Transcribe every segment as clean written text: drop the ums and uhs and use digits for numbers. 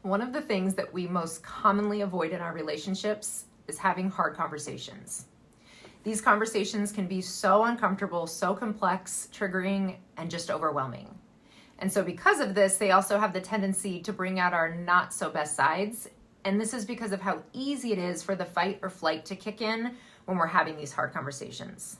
one of the things that we most commonly avoid in our relationships is having hard conversations. These conversations can be so uncomfortable, so complex, triggering, and just overwhelming. And so because of this, they also have the tendency to bring out our not so best sides. And this is because of how easy it is for the fight or flight to kick in when we're having these hard conversations.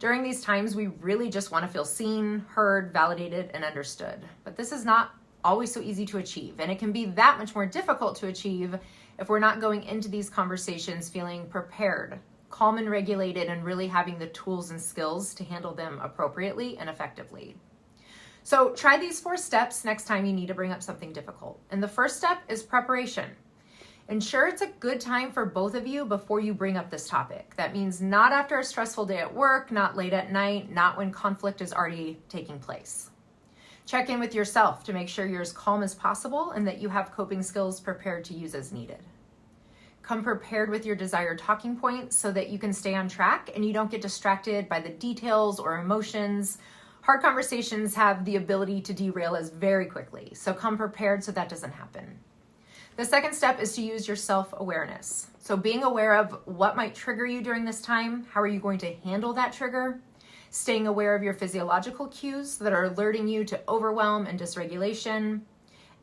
During these times, we really just want to feel seen, heard, validated, and understood. But this is not always so easy to achieve. And it can be that much more difficult to achieve if we're not going into these conversations feeling prepared, calm and regulated, and really having the tools and skills to handle them appropriately and effectively. So try these 4 steps next time you need to bring up something difficult. And the first step is preparation. Ensure it's a good time for both of you before you bring up this topic. That means not after a stressful day at work, not late at night, not when conflict is already taking place. Check in with yourself to make sure you're as calm as possible and that you have coping skills prepared to use as needed. Come prepared with your desired talking points so that you can stay on track and you don't get distracted by the details or emotions. Hard conversations have the ability to derail us very quickly, so come prepared so that doesn't happen. The second step is to use your self-awareness. So being aware of what might trigger you during this time, how are you going to handle that trigger, staying aware of your physiological cues that are alerting you to overwhelm and dysregulation,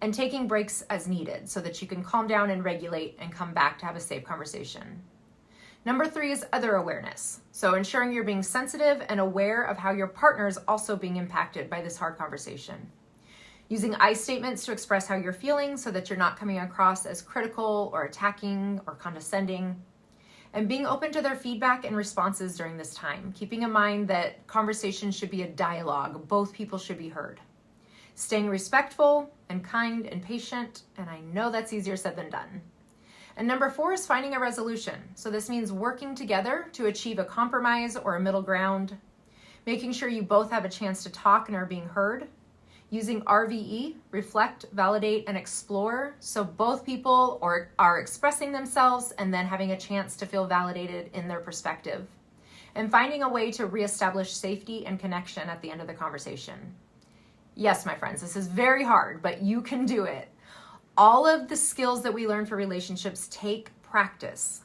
and taking breaks as needed so that you can calm down and regulate and come back to have a safe conversation. Number 3 is other awareness. So ensuring you're being sensitive and aware of how your partner is also being impacted by this hard conversation. Using I statements to express how you're feeling so that you're not coming across as critical or attacking or condescending. And being open to their feedback and responses during this time, keeping in mind that conversation should be a dialogue. Both people should be heard. Staying respectful and kind and patient, and I know that's easier said than done. And number 4 is finding a resolution. So this means working together to achieve a compromise or a middle ground, making sure you both have a chance to talk and are being heard, using RVE, reflect, validate, and explore, so both people are expressing themselves and then having a chance to feel validated in their perspective, and finding a way to reestablish safety and connection at the end of the conversation. Yes, my friends, this is very hard, but you can do it. All of the skills that we learn for relationships take practice,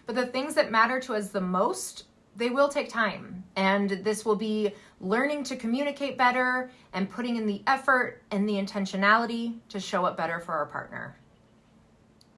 but the things that matter to us the most, they will take time. And this will be learning to communicate better and putting in the effort and the intentionality to show up better for our partner.